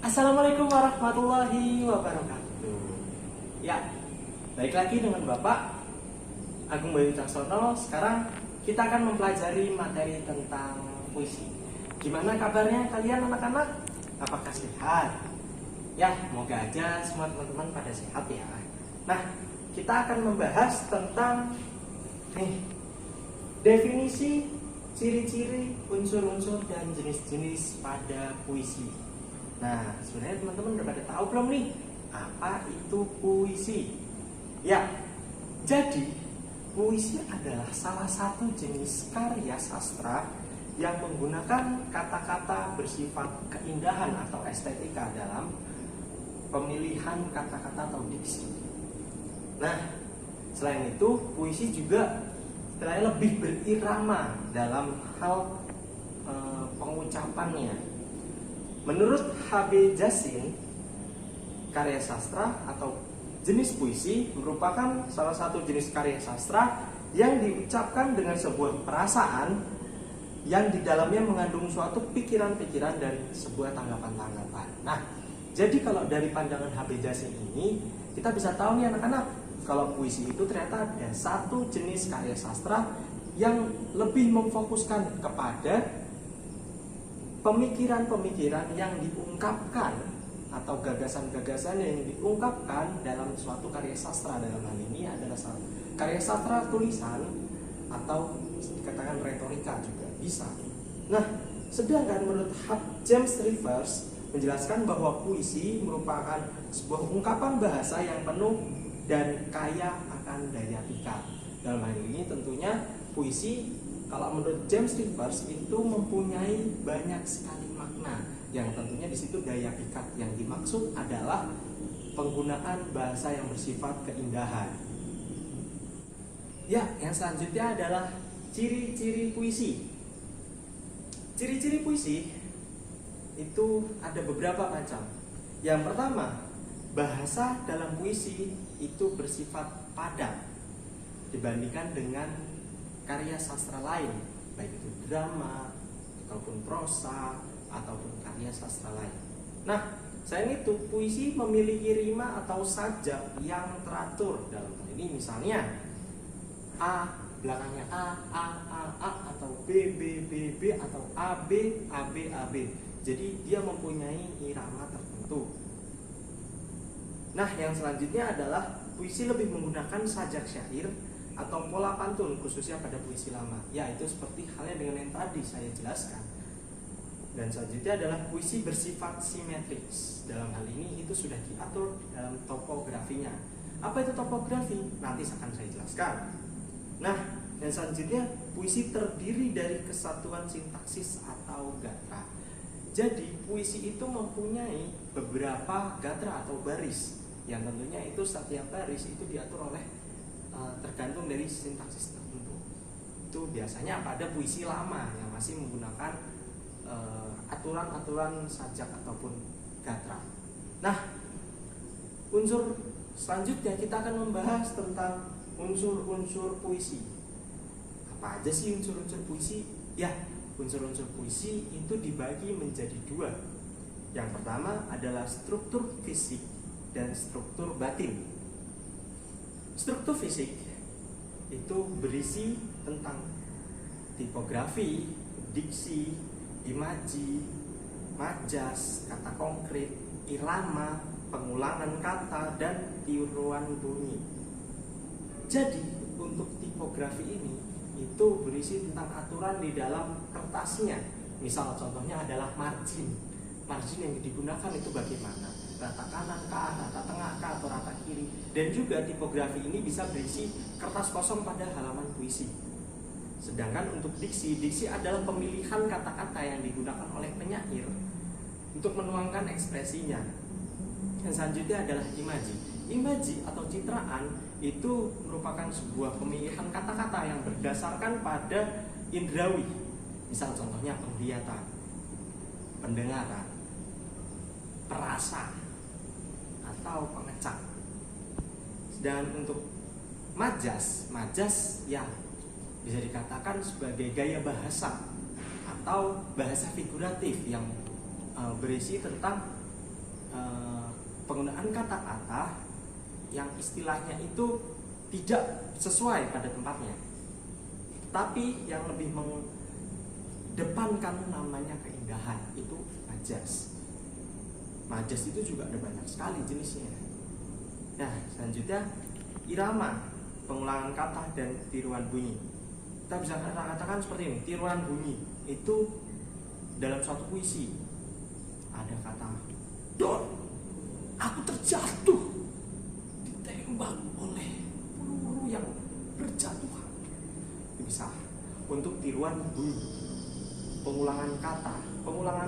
Assalamualaikum warahmatullahi wabarakatuh. Ya, balik lagi dengan Bapak Agung Bayu Caksono. Sekarang kita akan mempelajari materi tentang puisi. Gimana kabarnya kalian anak-anak? Apakah sehat? Ya, semoga aja semua teman-teman pada sehat ya. Nah, kita akan membahas tentang definisi, ciri-ciri, unsur-unsur, dan jenis-jenis pada puisi. Nah, sebenarnya teman-teman udah pada tahu belum nih apa itu puisi? Ya, jadi puisi adalah salah satu jenis karya sastra yang menggunakan kata-kata bersifat keindahan atau estetika dalam pemilihan kata-kata atau diksi. Nah, selain itu puisi juga istilahnya lebih berirama dalam hal pengucapannya. Menurut H.B. Jassin, karya sastra atau jenis puisi merupakan salah satu jenis karya sastra yang diucapkan dengan sebuah perasaan yang di dalamnya mengandung suatu pikiran-pikiran dan sebuah tanggapan-tanggapan. Nah, jadi kalau dari pandangan H.B. Jassin ini, kita bisa tahu nih anak-anak, kalau puisi itu ternyata ada satu jenis karya sastra yang lebih memfokuskan kepada pemikiran-pemikiran yang diungkapkan atau gagasan-gagasan yang diungkapkan dalam suatu karya sastra. Dalam hal ini adalah karya sastra tulisan atau dikatakan retorika juga bisa. Nah, sedangkan menurut James Rivers menjelaskan bahwa puisi merupakan sebuah ungkapan bahasa yang penuh dan kaya akan daya pikat. Dalam hal ini tentunya puisi, kalau menurut James Rivers itu mempunyai banyak sekali makna, yang tentunya di situ daya pikat yang dimaksud adalah penggunaan bahasa yang bersifat keindahan. Ya, yang selanjutnya adalah ciri-ciri puisi. Ciri-ciri puisi itu ada beberapa macam. Yang pertama, bahasa dalam puisi itu bersifat padat dibandingkan dengan karya sastra lain, baik itu drama ataupun prosa ataupun karya sastra lain. Nah, selain itu puisi memiliki rima atau sajak yang teratur. Dalam hal ini misalnya A belakangnya A atau B atau AB. Jadi dia mempunyai irama tertentu. Nah, yang selanjutnya adalah puisi lebih menggunakan sajak syair atau pola pantun, khususnya pada puisi lama. Ya, itu seperti halnya dengan yang tadi saya jelaskan. Dan selanjutnya adalah puisi bersifat simetris. Dalam hal ini itu sudah diatur dalam topografinya. Apa itu topografi? Nanti akan saya jelaskan. Nah, dan selanjutnya puisi terdiri dari kesatuan sintaksis atau gatra. Jadi puisi itu mempunyai beberapa gatra atau baris, yang tentunya itu setiap baris itu diatur oleh tergantung dari sintaksis tertentu. Itu biasanya pada puisi lama yang masih menggunakan aturan-aturan sajak ataupun gatra. Nah, unsur selanjutnya kita akan membahas tentang unsur-unsur puisi. Apa aja sih unsur-unsur puisi? Ya, unsur-unsur puisi itu dibagi menjadi dua. Yang pertama adalah struktur fisik dan struktur batin. Struktur fisik itu berisi tentang tipografi, diksi, imaji, majas, kata konkret, irama, pengulangan kata, dan tiruan bunyi. Jadi untuk tipografi ini itu berisi tentang aturan di dalam kertasnya. Misal contohnya adalah margin. Margin yang digunakan itu bagaimana? Rata kanan kah, rata tengah kah, atau rata kiri. Dan juga tipografi ini bisa berisi kertas kosong pada halaman puisi. Sedangkan untuk diksi adalah pemilihan kata-kata yang digunakan oleh penyair untuk menuangkan ekspresinya. Yang selanjutnya adalah imaji. Imaji atau citraan itu merupakan sebuah pemilihan kata-kata yang berdasarkan pada indrawi. Misal contohnya penglihatan, pendengaran, perasa, atau pengecak. Dan untuk majas ya bisa dikatakan sebagai gaya bahasa atau bahasa figuratif yang berisi tentang penggunaan kata-kata yang istilahnya itu tidak sesuai pada tempatnya, tapi yang lebih mengedepankan namanya keindahan, itu majas. Majas itu juga ada banyak sekali jenisnya. Nah, selanjutnya irama, pengulangan kata dan tiruan bunyi. Kita bisa katakan seperti ini, tiruan bunyi itu dalam suatu puisi ada kata don, aku terjatuh ditembak oleh peluru yang berjatuhan. Itu bisa untuk tiruan bunyi. Pengulangan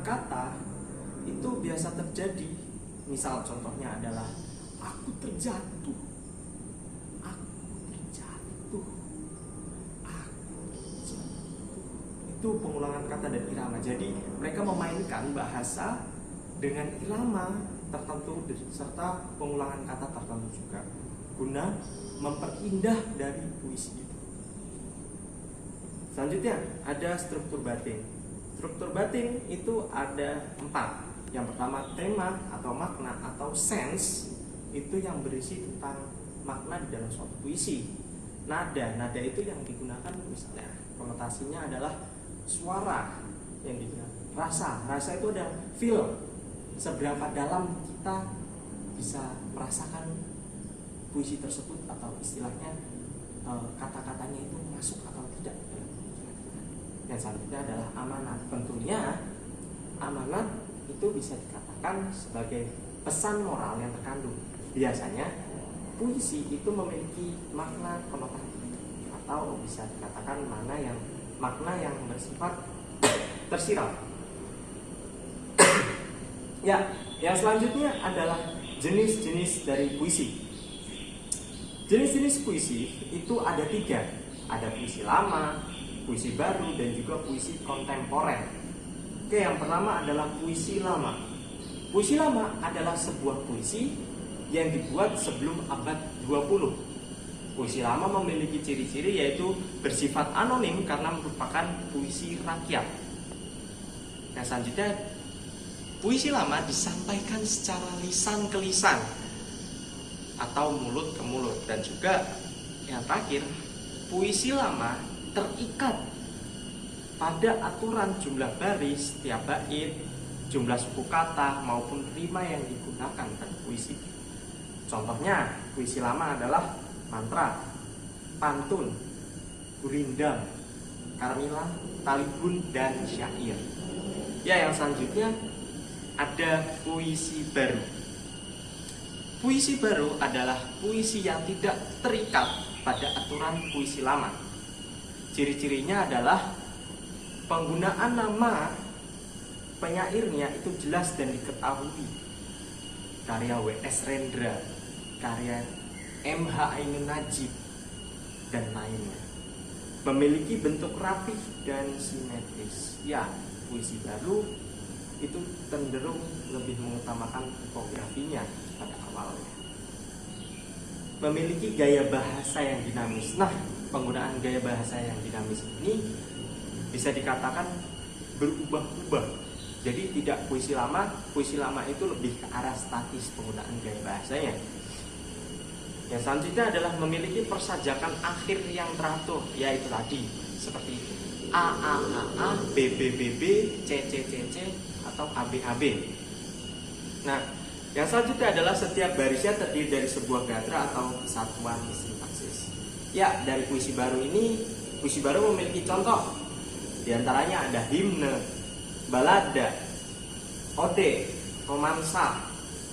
kata itu biasa terjadi. Misal contohnya adalah aku terjatuh, itu pengulangan kata dan irama. Jadi mereka memainkan bahasa dengan irama tertentu serta pengulangan kata tertentu juga, guna memperindah dari puisi itu. Selanjutnya ada struktur batin. Struktur batin itu ada 4. Yang pertama tema atau makna atau sense, itu yang berisi tentang makna di dalam suatu puisi. Nada itu yang digunakan, misalnya konotasinya adalah suara yang digunakan. Rasa itu ada feel, seberapa dalam kita bisa merasakan puisi tersebut, atau istilahnya kata-katanya itu masuk atau tidak. Yang selanjutnya adalah amanat. Tentunya amanat itu bisa dikatakan sebagai pesan moral yang terkandung. Biasanya puisi itu memiliki makna konotatif, atau bisa dikatakan makna yang bersifat tersirat. Ya, yang selanjutnya adalah jenis-jenis dari puisi. Jenis-jenis puisi itu ada 3. Ada puisi lama, puisi baru, dan juga puisi kontemporer. Oke, yang pertama adalah puisi lama. Puisi lama adalah sebuah puisi yang dibuat sebelum abad 20. Puisi lama memiliki ciri-ciri yaitu bersifat anonim karena merupakan puisi rakyat. Yang selanjutnya, puisi lama disampaikan secara lisan ke lisan atau mulut ke mulut. Dan juga yang terakhir, puisi lama terikat pada aturan jumlah baris setiap bait, jumlah suku kata maupun rima yang digunakan pada puisi. Contohnya, puisi lama adalah mantra, pantun, gurindam, karmilan, talibun, dan syair. Ya, yang selanjutnya ada puisi baru. Puisi baru adalah puisi yang tidak terikat pada aturan puisi lama. Ciri-cirinya adalah penggunaan nama penyairnya itu jelas dan diketahui. Karya W.S. Rendra, karya M.H. Ainun Najib, dan lainnya. Memiliki bentuk rapih dan simetris. Ya, puisi baru itu cenderung lebih mengutamakan tipografinya pada awalnya. Memiliki gaya bahasa yang dinamis. Nah, penggunaan gaya bahasa yang dinamis ini bisa dikatakan berubah-ubah. Jadi tidak puisi lama itu lebih ke arah statis penggunaan gaya bahasanya. Yang selanjutnya adalah memiliki persajakan akhir yang teratur, yaitu tadi seperti A A A A, B B B B, C C C C, atau A B A B. Nah, yang selanjutnya adalah setiap barisnya terdiri dari sebuah gatra atau kesatuan sintaksis. Ya, dari puisi baru ini, puisi baru memiliki contoh. Di antaranya ada himne, balada, ode, romansa,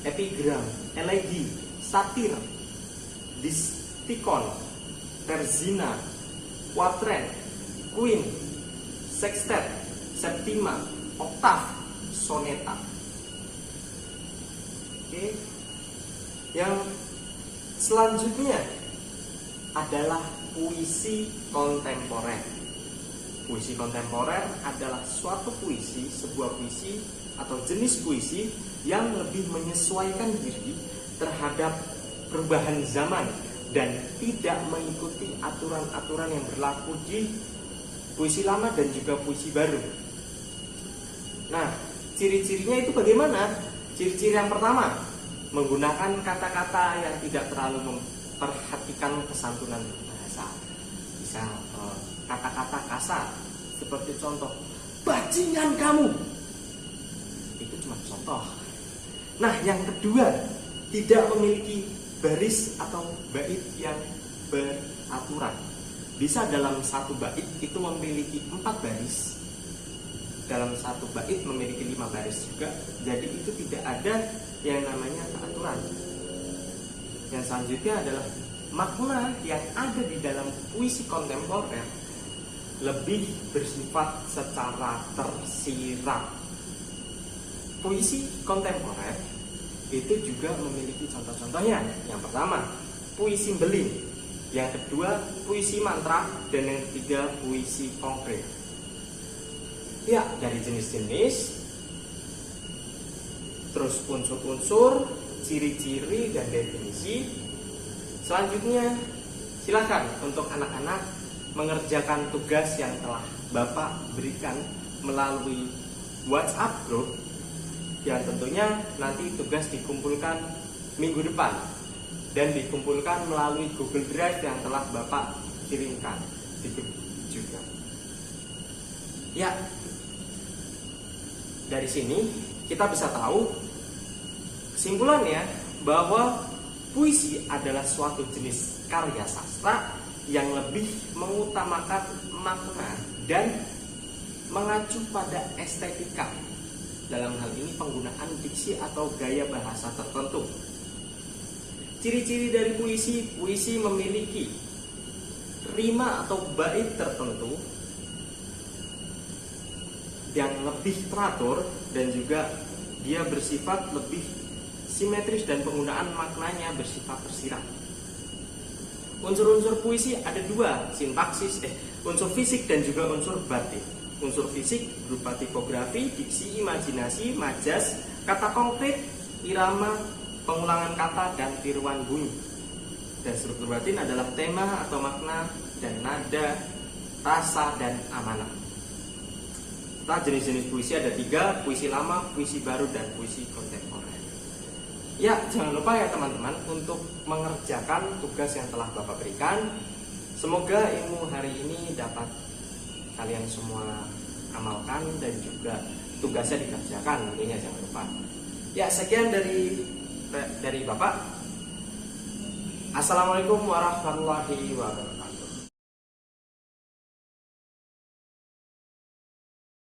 epigram, elegi, satir, distikon, terzina, kuatren, queen, sextet, septima, oktav, soneta. Oke. Yang selanjutnya adalah puisi kontemporer. Puisi kontemporer adalah suatu puisi, sebuah puisi atau jenis puisi yang lebih menyesuaikan diri terhadap perubahan zaman dan tidak mengikuti aturan-aturan yang berlaku di puisi lama dan juga puisi baru. Nah, ciri-cirinya itu bagaimana? Ciri-ciri yang pertama, menggunakan kata-kata yang tidak terlalu memperhatikan kesantunan bahasa. Bisa kata-kata kasar, seperti contoh, bajingan kamu. Itu cuma contoh. Nah, yang kedua, tidak memiliki baris atau bait yang beraturan. Bisa dalam satu bait itu memiliki 4 baris, dalam satu bait memiliki 5 baris juga. Jadi itu tidak ada yang namanya keaturan. Yang selanjutnya adalah makna yang ada di dalam puisi kontemporer lebih bersifat secara tersirat. Puisi kontemporer itu juga memiliki contoh-contohnya. Yang pertama, puisi beling. Yang kedua, puisi mantra. Dan yang ketiga, puisi konkret. Ya, dari jenis-jenis, terus unsur-unsur, ciri-ciri, dan definisi. Selanjutnya, silakan untuk anak-anak mengerjakan tugas yang telah Bapak berikan melalui WhatsApp group, yang tentunya nanti tugas dikumpulkan minggu depan dan dikumpulkan melalui Google Drive yang telah Bapak kirimkan di grup juga. Ya, dari sini kita bisa tahu kesimpulannya bahwa puisi adalah suatu jenis karya sastra yang lebih mengutamakan makna dan mengacu pada estetika. Dalam hal ini penggunaan diksi atau gaya bahasa tertentu. Ciri-ciri dari puisi, puisi memiliki rima atau bait tertentu yang lebih teratur dan juga dia bersifat lebih simetris dan penggunaan maknanya bersifat tersirat. Unsur-unsur puisi ada 2, sintaksis, unsur fisik dan juga unsur batin. Unsur fisik berupa tipografi, diksi, imajinasi, majas, kata konkret, irama, pengulangan kata, dan tiruan bunyi. Dan struktur batin adalah tema atau makna dan nada, rasa, dan amanah. Nah, jenis-jenis puisi ada 3, puisi lama, puisi baru, dan puisi kontemporer. Ya, jangan lupa ya teman-teman untuk mengerjakan tugas yang telah Bapak berikan. Semoga ilmu hari ini dapat kalian semua amalkan dan juga tugasnya dikerjakan tentunya, jangan lupa. Ya, sekian dari Bapak. Assalamualaikum warahmatullahi wabarakatuh.